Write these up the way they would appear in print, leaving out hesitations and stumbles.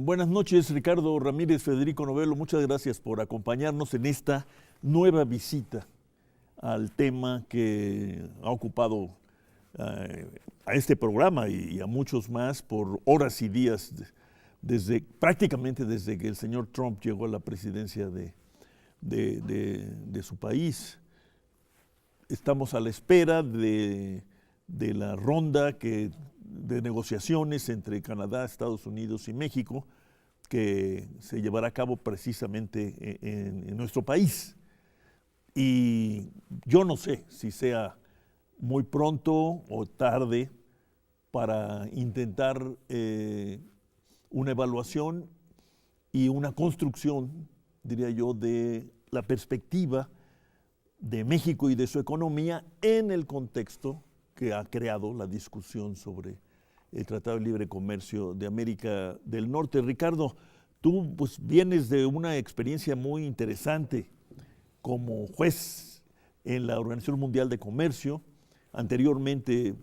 Buenas noches, Ricardo Ramírez, Federico Novello. Muchas gracias por acompañarnos en esta nueva visita al tema que ha ocupado a este programa y a muchos más por horas y días, prácticamente desde que el señor Trump llegó a la presidencia de su país. Estamos a la espera de la ronda de negociaciones entre Canadá, Estados Unidos y México, que se llevará a cabo precisamente en nuestro país. Y yo no sé si sea muy pronto o tarde para intentar una evaluación y una construcción, diría yo, de la perspectiva de México y de su economía en el contexto que ha creado la discusión sobre el Tratado de Libre Comercio de América del Norte. Ricardo, tú pues vienes de una experiencia muy interesante como juez en la Organización Mundial de Comercio. Anteriormente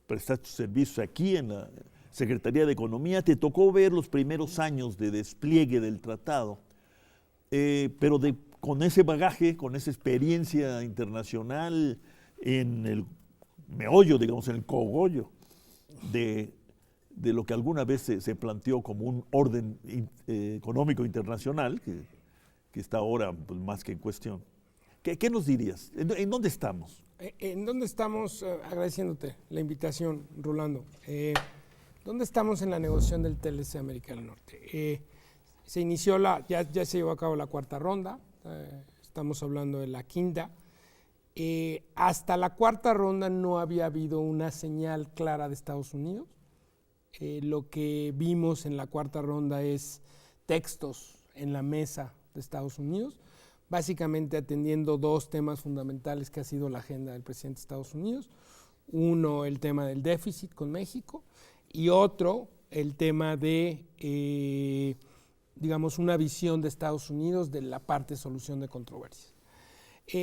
prestaste servicios aquí en la Secretaría de Economía. Te tocó ver los primeros años de despliegue del tratado, pero con ese bagaje, con esa experiencia internacional en el meollo, digamos, en el cogollo de lo que alguna vez se planteó como un orden económico internacional, que está ahora pues, más que en cuestión. ¿Qué nos dirías? ¿En dónde estamos? ¿En dónde estamos? Agradeciéndote la invitación, Rolando. ¿Dónde estamos en la negociación del TLC América del Norte? Se inició ya se llevó a cabo la cuarta ronda, estamos hablando de la quinta. Hasta la cuarta ronda no había habido una señal clara de Estados Unidos. Lo que vimos en la cuarta ronda es textos en la mesa de Estados Unidos, básicamente atendiendo dos temas fundamentales que ha sido la agenda del presidente de Estados Unidos. Uno, el tema del déficit con México, y otro, el tema de, digamos, una visión de Estados Unidos de la parte de solución de controversias.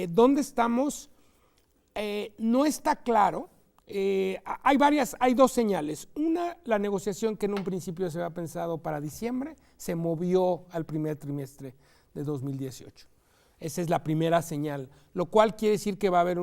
¿Dónde estamos? No está claro. Hay dos señales. Una, la negociación que en un principio se había pensado para diciembre, se movió al primer trimestre de 2018. Esa es la primera señal, lo cual quiere decir que va a haber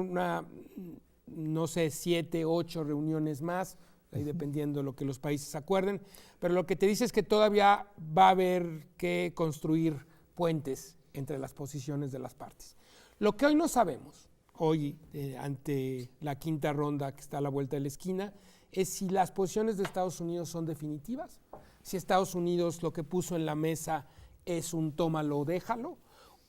no sé, 7, 8 reuniones más, ahí dependiendo de lo que los países acuerden, pero lo que te dice es que todavía va a haber que construir puentes entre las posiciones de las partes. Lo que hoy no sabemos, hoy ante la quinta ronda que está a la vuelta de la esquina, es si las posiciones de Estados Unidos son definitivas, si Estados Unidos lo que puso en la mesa es un tómalo o déjalo,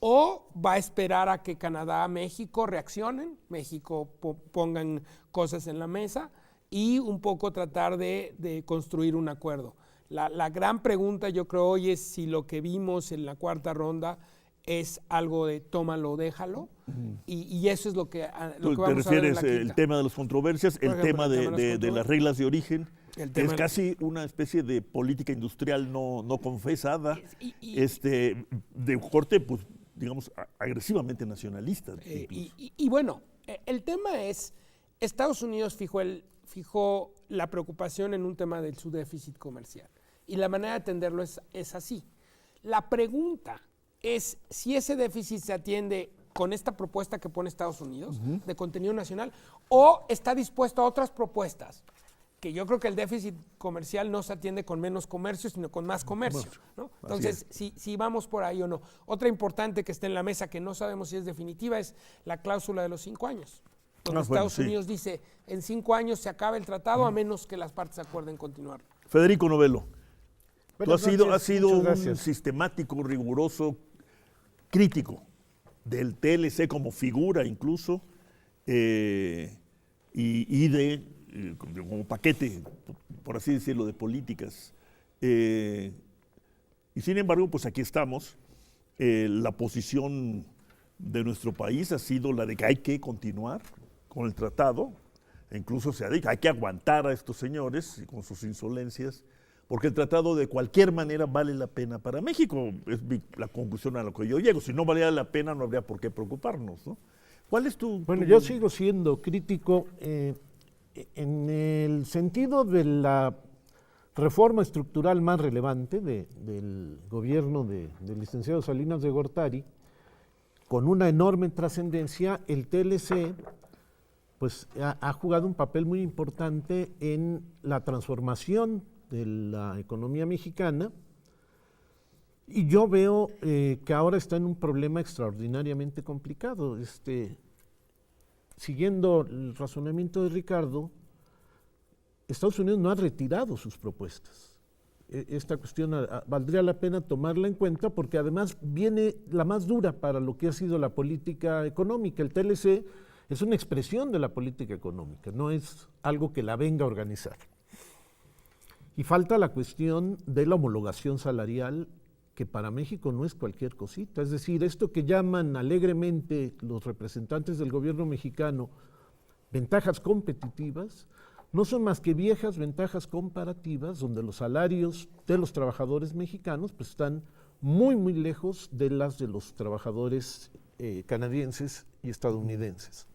o va a esperar a que Canadá, México reaccionen, México pongan cosas en la mesa y un poco tratar de construir un acuerdo. La gran pregunta yo creo hoy es si lo que vimos en la cuarta ronda es algo de tómalo o déjalo, y eso es lo que vamos a ver en la quinta. ¿Te refieres el tema de las controversias, el tema de las reglas de origen? Es casi una especie de política industrial no confesada, de corte, pues, digamos, agresivamente nacionalista. Y bueno, el tema es, Estados Unidos fijó la preocupación en un tema de su déficit comercial, y la manera de atenderlo es así. La pregunta es si ese déficit se atiende con esta propuesta que pone Estados Unidos de contenido nacional, o está dispuesto a otras propuestas, que yo creo que el déficit comercial no se atiende con menos comercio, sino con más comercio, ¿no? Entonces, si vamos por ahí o no. Otra importante que está en la mesa, que no sabemos si es definitiva, es la cláusula de los 5 años. Donde Estados Unidos dice, en 5 años se acaba el tratado, a menos que las partes acuerden continuar. Federico Novello, tú has sido un sistemático, riguroso, crítico del TLC como figura incluso, como paquete, por así decirlo, de políticas. Y sin embargo, pues aquí estamos. La posición de nuestro país ha sido la de que hay que continuar con el tratado. Incluso se ha dicho, hay que aguantar a estos señores con sus insolencias, porque el tratado de cualquier manera vale la pena para México. Es la conclusión a la que yo llego. Si no valiera la pena, no habría por qué preocuparnos, ¿no? ¿Cuál es Bueno, yo sigo siendo crítico en el sentido de la reforma estructural más relevante del gobierno del licenciado Salinas de Gortari, con una enorme trascendencia, el TLC pues, ha jugado un papel muy importante en la transformación de la economía mexicana, y yo veo que ahora está en un problema extraordinariamente complicado. Siguiendo el razonamiento de Ricardo, Estados Unidos no ha retirado sus propuestas. Esta cuestión valdría la pena tomarla en cuenta porque además viene la más dura para lo que ha sido la política económica. El TLC es una expresión de la política económica, no es algo que la venga a organizar. Y falta la cuestión de la homologación salarial, que para México no es cualquier cosita. Es decir, esto que llaman alegremente los representantes del gobierno mexicano ventajas competitivas, no son más que viejas ventajas comparativas donde los salarios de los trabajadores mexicanos pues, están muy, muy lejos de las de los trabajadores canadienses y estadounidenses.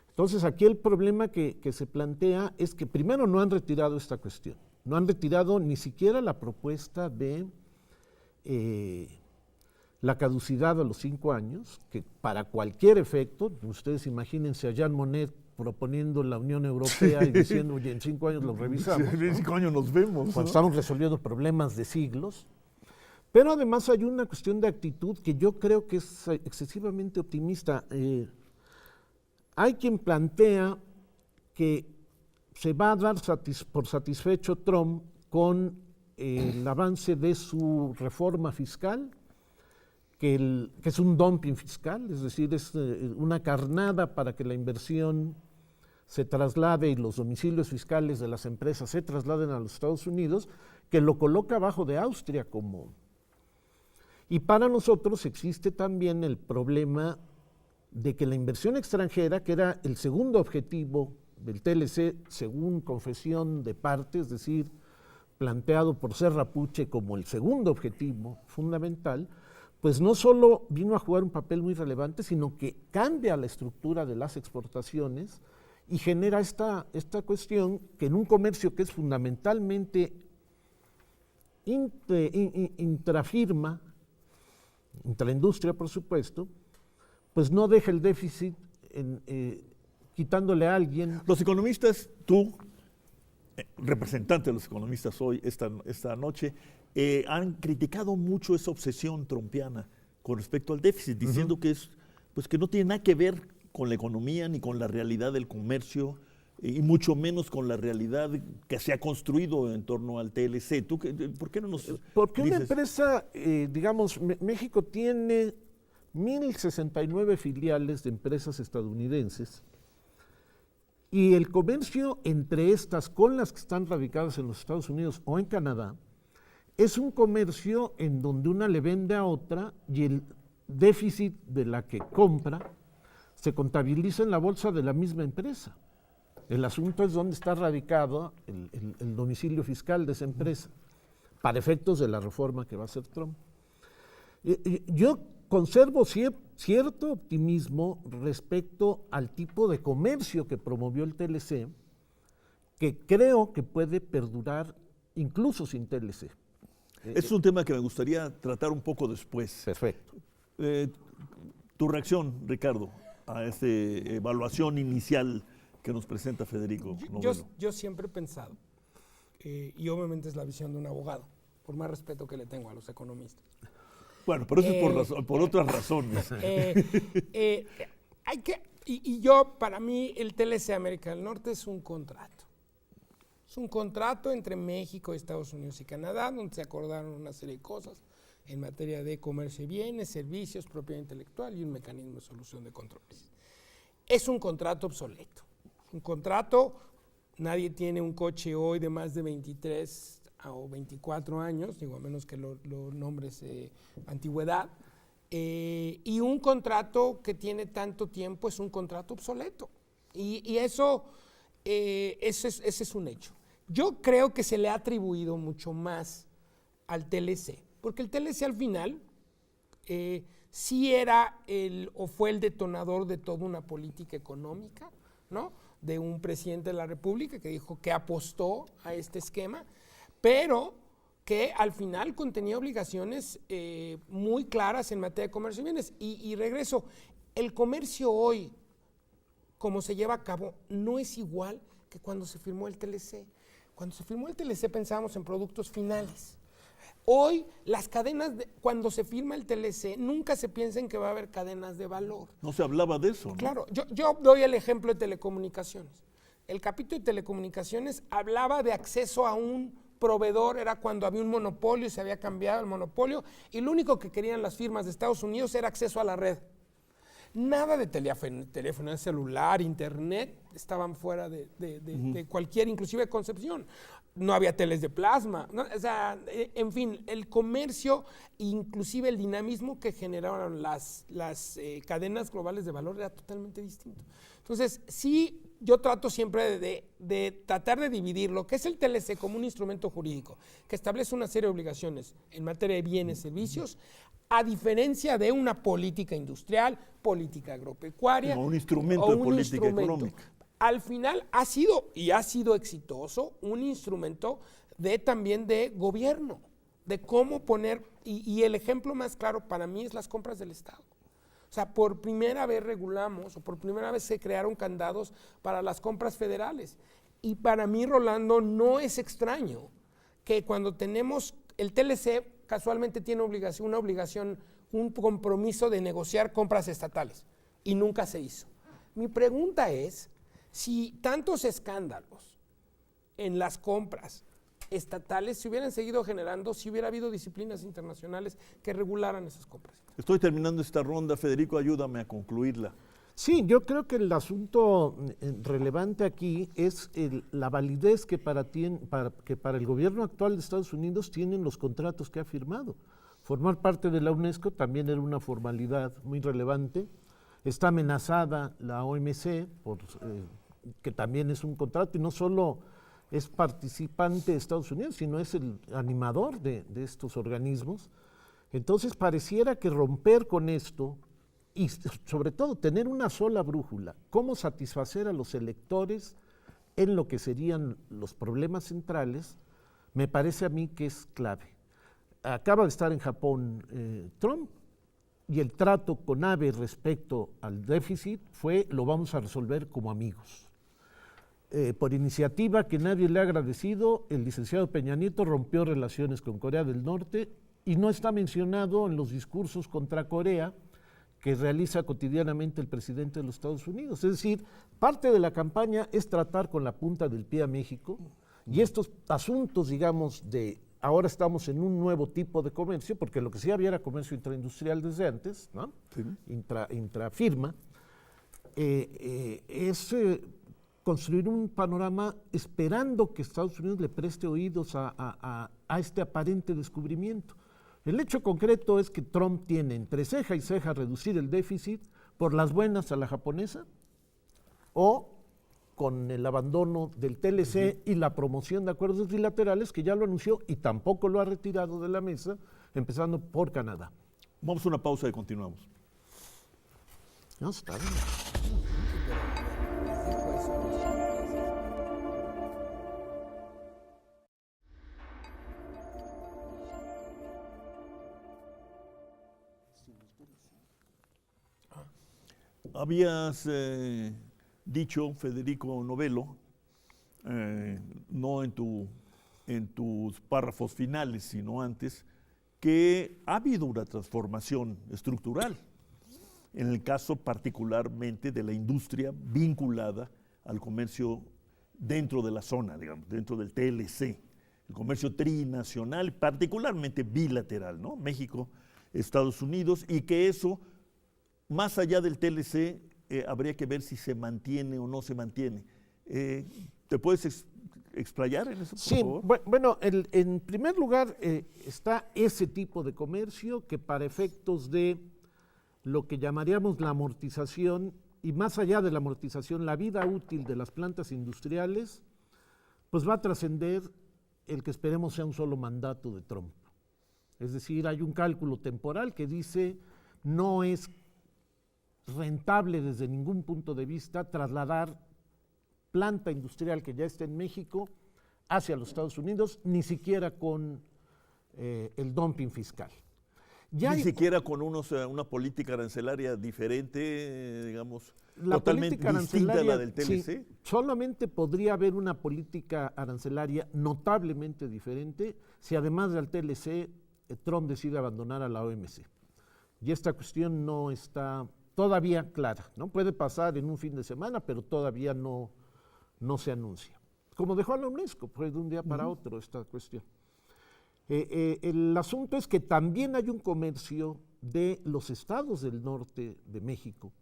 Entonces, aquí el problema que se plantea es que primero no han retirado esta cuestión, no han retirado ni siquiera la propuesta de la caducidad a los 5 años, que para cualquier efecto, ustedes imagínense a Jean Monnet proponiendo la Unión Europea y diciendo, oye, en 5 años lo revisamos. Sí, en 5 años nos vemos. Cuando estamos resolviendo problemas de siglos. Pero además hay una cuestión de actitud que yo creo que es excesivamente optimista. Hay quien plantea que se va a dar por satisfecho Trump con el avance de su reforma fiscal, que es un dumping fiscal, es decir, es una carnada para que la inversión se traslade y los domicilios fiscales de las empresas se trasladen a los Estados Unidos, que lo coloca abajo de Austria como. Y para nosotros existe también el problema de que la inversión extranjera, que era el segundo objetivo del TLC, según confesión de parte, es decir, planteado por Serra Puche como el segundo objetivo fundamental, pues no solo vino a jugar un papel muy relevante, sino que cambia la estructura de las exportaciones y genera esta cuestión que en un comercio que es fundamentalmente intrafirma, intraindustria por supuesto, pues no deja el déficit quitándole a alguien. Los economistas, tú, representante de los economistas hoy, esta noche, han criticado mucho esa obsesión trumpiana con respecto al déficit, diciendo que que no tiene nada que ver con la economía ni con la realidad del comercio y mucho menos con la realidad que se ha construido en torno al TLC. ¿Por qué no nos Porque dices? una empresa, digamos, México tiene 1,069 filiales de empresas estadounidenses y el comercio entre estas con las que están radicadas en los Estados Unidos o en Canadá es un comercio en donde una le vende a otra y el déficit de la que compra se contabiliza en la bolsa de la misma empresa. El asunto es dónde está radicado el domicilio fiscal de esa empresa, para efectos de la reforma que va a hacer Trump. Yo conservo cierto optimismo respecto al tipo de comercio que promovió el TLC, que creo que puede perdurar incluso sin TLC. Es un tema que me gustaría tratar un poco después. Perfecto. Tu reacción, Ricardo, a esta evaluación inicial que nos presenta Federico Novello. Yo siempre he pensado, y obviamente es la visión de un abogado, por más respeto que le tengo a los economistas. Bueno, pero eso es por otras razones. Para mí, el TLC América del Norte es un contrato. Es un contrato entre México, Estados Unidos y Canadá, donde se acordaron una serie de cosas en materia de comercio y bienes, servicios, propiedad intelectual y un mecanismo de solución de controles. Es un contrato obsoleto. Un contrato, nadie tiene un coche hoy de más de 23 o 24 años, digo, a menos que lo nombres antigüedad, y un contrato que tiene tanto tiempo es un contrato obsoleto. Y ese es un hecho. Yo creo que se le ha atribuido mucho más al TLC, porque el TLC al final sí era o fue el detonador de toda una política económica, ¿no? De un presidente de la República que dijo que apostó a este esquema, pero que al final contenía obligaciones muy claras en materia de comercio de bienes. Y regreso, el comercio hoy, como se lleva a cabo, no es igual que cuando se firmó el TLC. Cuando se firmó el TLC pensábamos en productos finales. Hoy, las cadenas, cuando se firma el TLC, nunca se piensa en que va a haber cadenas de valor. No se hablaba de eso, ¿no? Claro, yo doy el ejemplo de telecomunicaciones. El capítulo de telecomunicaciones hablaba de acceso a un proveedor, era cuando había un monopolio y se había cambiado el monopolio, y lo único que querían las firmas de Estados Unidos era acceso a la red. Nada de teléfono celular, internet, estaban fuera de cualquier, inclusive concepción. No había teles de plasma, ¿no? O sea, en fin, el comercio, inclusive el dinamismo que generaron las cadenas globales de valor era totalmente distinto. Entonces, sí, yo trato siempre de tratar de dividir lo que es el TLC como un instrumento jurídico que establece una serie de obligaciones en materia de bienes y servicios, a diferencia de una política industrial, política agropecuaria. Como un instrumento de política económica. Al final ha sido exitoso un instrumento también de gobierno, de cómo poner, y el ejemplo más claro para mí es las compras del Estado. O sea, por primera vez regulamos, o por primera vez se crearon candados para las compras federales. Y para mí, Rolando, no es extraño que cuando tenemos el TLC, casualmente tiene una obligación, un compromiso de negociar compras estatales, y nunca se hizo. Mi pregunta es, si tantos escándalos en las compras estatales se hubieran seguido generando, si hubiera habido disciplinas internacionales que regularan esas compras. Estoy terminando esta ronda, Federico, ayúdame a concluirla. Sí, yo creo que el asunto relevante aquí es la validez que para el gobierno actual de Estados Unidos tienen los contratos que ha firmado. Formar parte de la UNESCO también era una formalidad muy relevante. Está amenazada la OMC, que también es un contrato, y no solo es participante de Estados Unidos, sino es el animador de estos organismos. Entonces pareciera que romper con esto, y sobre todo tener una sola brújula, cómo satisfacer a los electores en lo que serían los problemas centrales, me parece a mí que es clave. Acaba de estar en Japón Trump, y el trato con Abe respecto al déficit fue: lo vamos a resolver como amigos. Por iniciativa que nadie le ha agradecido, el licenciado Peña Nieto rompió relaciones con Corea del Norte y no está mencionado en los discursos contra Corea que realiza cotidianamente el presidente de los Estados Unidos. Es decir, parte de la campaña es tratar con la punta del pie a México, y estos asuntos, digamos, ahora estamos en un nuevo tipo de comercio, porque lo que sí había era comercio intraindustrial desde antes, ¿no? Sí. Intrafirma, es construir un panorama esperando que Estados Unidos le preste oídos a este aparente descubrimiento. El hecho concreto es que Trump tiene entre ceja y ceja reducir el déficit por las buenas a la japonesa, o con el abandono del TLC y la promoción de acuerdos bilaterales, que ya lo anunció y tampoco lo ha retirado de la mesa, empezando por Canadá. Vamos a una pausa y continuamos. No, está bien. Habías dicho, Federico Novello, no en tus párrafos finales, sino antes, que ha habido una transformación estructural, en el caso particularmente de la industria vinculada al comercio dentro de la zona, digamos, dentro del TLC, el comercio trinacional, particularmente bilateral, ¿no? México, Estados Unidos, y que eso, más allá del TLC, habría que ver si se mantiene o no se mantiene. ¿Te puedes explayar en eso, por favor? Sí, bueno, en primer lugar está ese tipo de comercio que, para efectos de lo que llamaríamos la amortización, y más allá de la amortización, la vida útil de las plantas industriales, pues va a trascender el que esperemos sea un solo mandato de Trump. Es decir, hay un cálculo temporal que dice no es rentable desde ningún punto de vista trasladar planta industrial que ya está en México hacia los Estados Unidos, ni siquiera con el dumping fiscal. Ni siquiera con una política arancelaria diferente, digamos, la totalmente distinta a la del TLC. Sí, solamente podría haber una política arancelaria notablemente diferente si además del TLC Trump decide abandonar a la OMC. Y esta cuestión no está todavía clara, ¿no? Puede pasar en un fin de semana, pero todavía no se anuncia. Como dejó a la UNESCO, fue de un día para otro esta cuestión. El asunto es que también hay un comercio de los estados del norte de México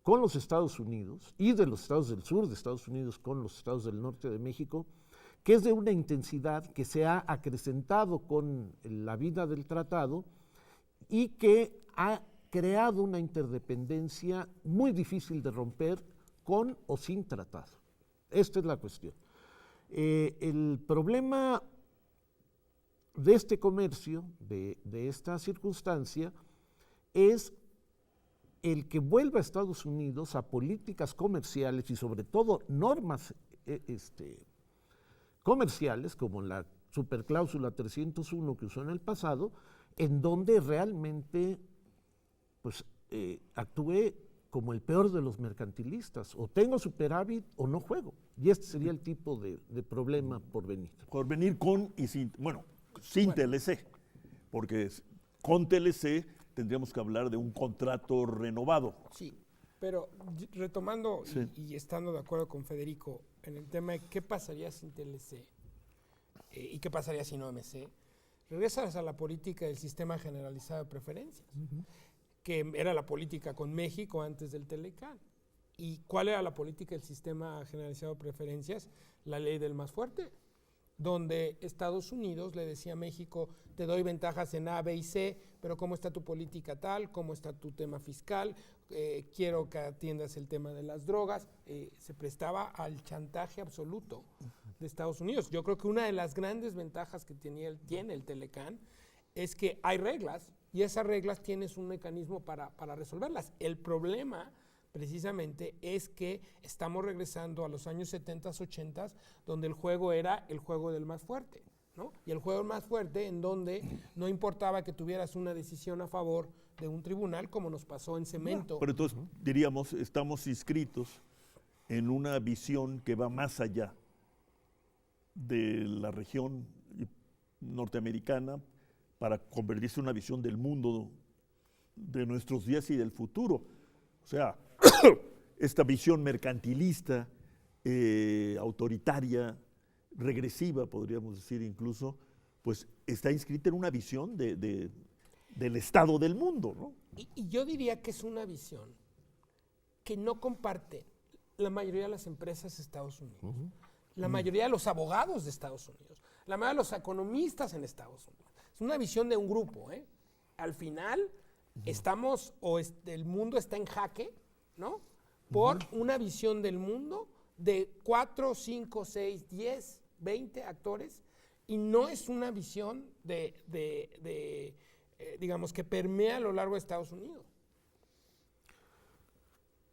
con los Estados Unidos y de los estados del sur de Estados Unidos con los estados del norte de México, que es de una intensidad que se ha acrecentado con la vida del tratado y que ha creado una interdependencia muy difícil de romper con o sin tratado. Esta es la cuestión. El problema de este comercio, de esta circunstancia, es el que vuelva a Estados Unidos a políticas comerciales y sobre todo normas comerciales, como la supercláusula 301 que usó en el pasado, en donde realmente pues, actúe como el peor de los mercantilistas, o tengo superávit o no juego. Y este sería el tipo de problema por venir. Por venir con y sin, sin TLC, porque con TLC tendríamos que hablar de un contrato renovado. Sí, pero retomando y estando de acuerdo con Federico en el tema de qué pasaría sin TLC y qué pasaría sin OMC, regresas a la política del sistema generalizado de preferencias, que era la política con México antes del Telecán. ¿Y cuál era la política del sistema generalizado de preferencias? La ley del más fuerte, donde Estados Unidos le decía a México, te doy ventajas en A, B y C, pero ¿cómo está tu política tal? ¿Cómo está tu tema fiscal? Quiero que atiendas el tema de las drogas. Se prestaba al chantaje absoluto de Estados Unidos. Yo creo que una de las grandes ventajas que tiene el Telecán es que hay reglas, y esas reglas tienes un mecanismo para resolverlas. El problema precisamente es que estamos regresando a los años 70, 80, donde el juego era el juego del más fuerte, ¿no? Y el juego del más fuerte en donde no importaba que tuvieras una decisión a favor de un tribunal, como nos pasó en cemento. Pero entonces diríamos, estamos inscritos en una visión que va más allá de la región norteamericana para convertirse en una visión del mundo de nuestros días y del futuro. O sea, esta visión mercantilista, autoritaria, regresiva, podríamos decir incluso, pues está inscrita en una visión del estado del mundo, ¿no? Y yo diría que es una visión que no comparte la mayoría de las empresas de Estados Unidos, la mayoría de los abogados de Estados Unidos, la mayoría de los economistas en Estados Unidos. Es una visión de un grupo, ¿eh? Al final estamos, el mundo está en jaque, ¿no? Por una visión del mundo de 4, 5, 6, 10, 20 actores, y no es una visión digamos, que permea a lo largo de Estados Unidos.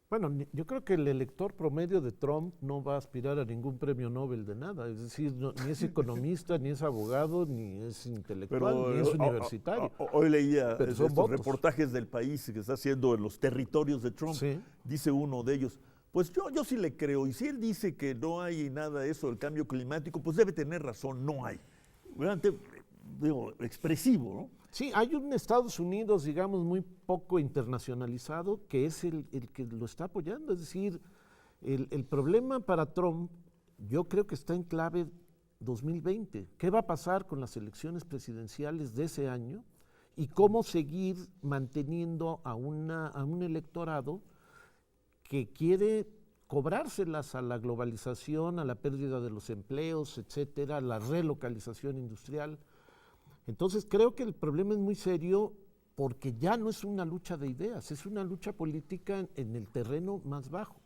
Bueno, yo creo que el elector promedio de Trump no va a aspirar a ningún premio Nobel de nada, es decir, ni es economista, ni es abogado, ni es intelectual, ni es universitario. Hoy leía estos reportajes del país que está haciendo en los territorios de Trump. Sí. Dice uno de ellos, pues yo sí le creo, y si él dice que no hay nada de eso del cambio climático, pues debe tener razón, no hay. Realmente, digo, expresivo, ¿no? Sí, hay un Estados Unidos, digamos, muy poco internacionalizado, que es el que lo está apoyando. Es decir, el problema para Trump, yo creo que está en clave 2020. ¿Qué va a pasar con las elecciones presidenciales de ese año? Y cómo seguir manteniendo a un electorado que quiere cobrárselas a la globalización, a la pérdida de los empleos, etcétera, a la relocalización industrial. Entonces creo que el problema es muy serio porque ya no es una lucha de ideas, es una lucha política en el terreno más bajo.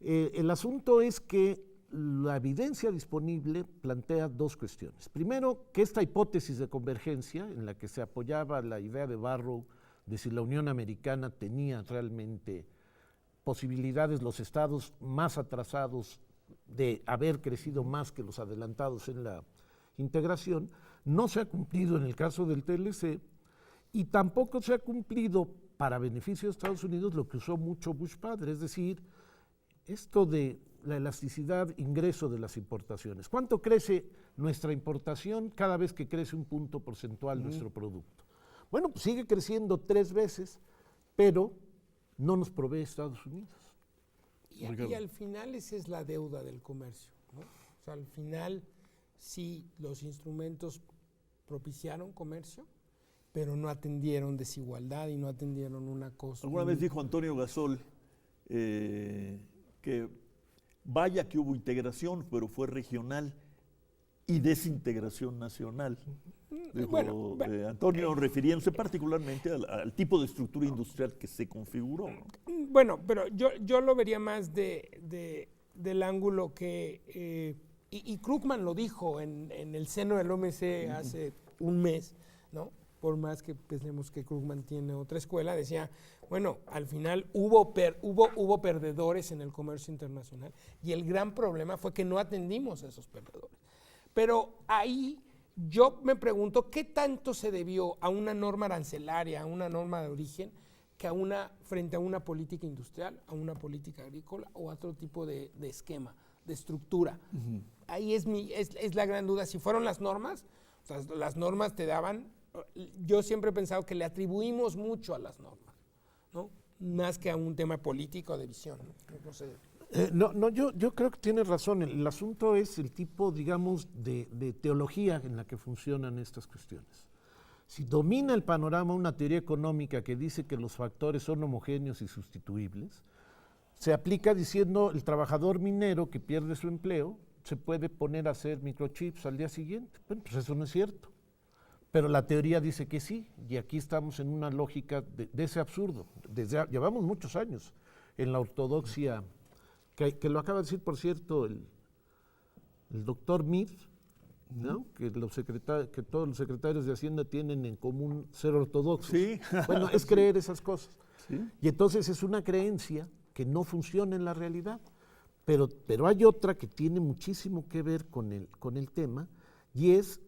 El asunto es que la evidencia disponible plantea dos cuestiones. Primero, que esta hipótesis de convergencia en la que se apoyaba la idea de Barrow de si la Unión Americana tenía realmente posibilidades, los estados más atrasados de haber crecido más que los adelantados en la integración, no se ha cumplido en el caso del TLC y tampoco se ha cumplido para beneficio de Estados Unidos lo que usó mucho Bush padre, es decir, esto de la elasticidad ingreso de las importaciones. ¿Cuánto crece nuestra importación cada vez que crece un punto porcentual nuestro producto? Bueno, pues sigue creciendo 3 veces, pero no nos provee Estados Unidos. Y al final esa es la deuda del comercio, ¿no? O sea, al final sí los instrumentos propiciaron comercio, pero no atendieron desigualdad y no atendieron una cosa. Alguna vez dijo Antonio Gasol que vaya que hubo integración, pero fue regional y desintegración nacional. Dijo Bueno, Antonio, refiriéndose particularmente al tipo de estructura industrial que se configuró, ¿no? Bueno, pero yo lo vería más del ángulo que, y Krugman lo dijo en el seno del OMC hace un mes, ¿no? Por más que pensemos que Krugman tiene otra escuela, decía, bueno, al final hubo perdedores en el comercio internacional y el gran problema fue que no atendimos a esos perdedores. Pero ahí yo me pregunto, ¿qué tanto se debió a una norma arancelaria, a una norma de origen, que frente a una política industrial, a una política agrícola o a otro tipo de esquema, de estructura? Uh-huh. Ahí es la gran duda. Si fueron las normas, o sea, las normas te daban, yo siempre he pensado que le atribuimos mucho a las normas, ¿no? Más que a un tema político de visión, ¿no? No sé. Yo creo que tienes razón. El asunto es el tipo, digamos, de teología en la que funcionan estas cuestiones. Si domina el panorama una teoría económica que dice que los factores son homogéneos y sustituibles, se aplica diciendo el trabajador minero que pierde su empleo se puede poner a hacer microchips al día siguiente. Bueno, pues eso no es cierto. Pero la teoría dice que sí, y aquí estamos en una lógica de ese absurdo. Llevamos muchos años en la ortodoxia, que lo acaba de decir, por cierto, el doctor Meade, ¿no? Que todos los secretarios de Hacienda tienen en común ser ortodoxos. Sí. Bueno, es creer esas cosas. Sí. Y entonces es una creencia que no funciona en la realidad. Pero hay otra que tiene muchísimo que ver con el tema, y es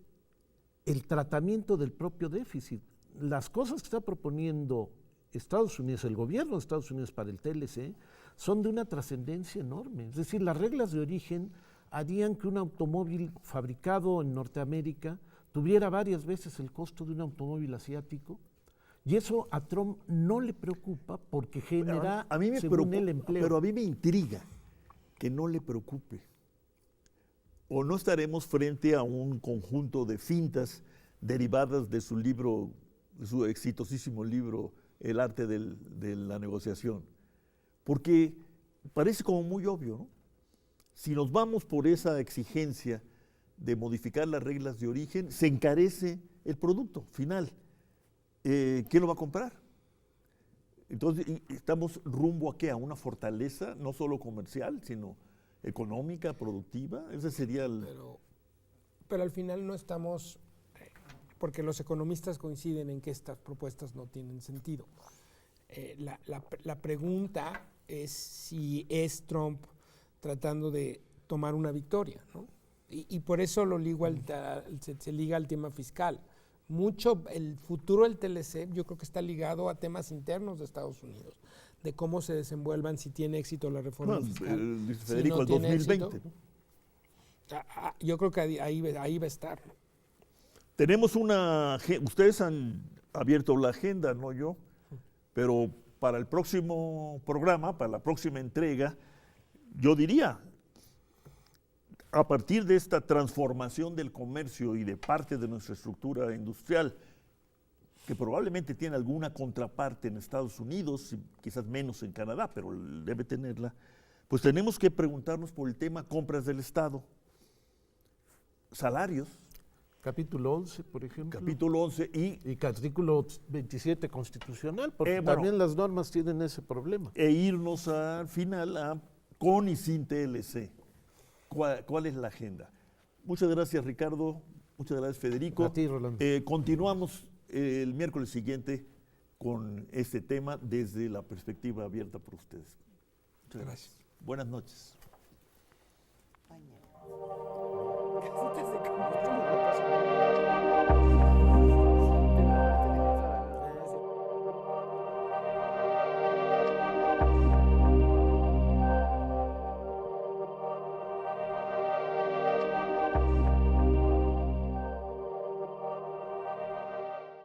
el tratamiento del propio déficit. Las cosas que está proponiendo Estados Unidos, el gobierno de Estados Unidos para el TLC, son de una trascendencia enorme. Es decir, las reglas de origen harían que un automóvil fabricado en Norteamérica tuviera varias veces el costo de un automóvil asiático, y eso a Trump no le preocupa porque genera, a mí me según preocupa, el empleo. Pero a mí me intriga que no le preocupe. ¿O no estaremos frente a un conjunto de fintas derivadas de su libro, de su exitosísimo libro, El arte de la negociación? Porque parece como muy obvio, ¿no? Si nos vamos por esa exigencia de modificar las reglas de origen, se encarece el producto final. ¿Quién lo va a comprar? Entonces, estamos rumbo a ¿qué? A una fortaleza, no solo comercial, sino económica, productiva. Ese sería el... Pero al final no estamos, porque los economistas coinciden en que estas propuestas no tienen sentido. La pregunta es si es Trump tratando de tomar una victoria, ¿no? Y por eso lo ligo se liga al tema fiscal. Mucho el futuro del TLC yo creo que está ligado a temas internos de Estados Unidos, de cómo se desenvuelvan, si tiene éxito la reforma fiscal. Dice Federico, si no el 2020. Éxito, ¿no? Yo creo que ahí va a estar, ¿no? Tenemos ustedes han abierto la agenda, no yo, pero para el próximo programa, para la próxima entrega, yo diría, a partir de esta transformación del comercio y de parte de nuestra estructura industrial, que probablemente tiene alguna contraparte en Estados Unidos, quizás menos en Canadá, pero debe tenerla, pues tenemos que preguntarnos por el tema compras del Estado, salarios. Capítulo 11, por ejemplo. Capítulo 11 y artículo 27 constitucional, porque también las normas tienen ese problema. E irnos al final con y sin TLC. ¿Cuál es la agenda? Muchas gracias, Ricardo. Muchas gracias, Federico. A ti, Rolando. Continuamos el miércoles siguiente con este tema desde la perspectiva abierta por ustedes. Muchas gracias. Buenas noches.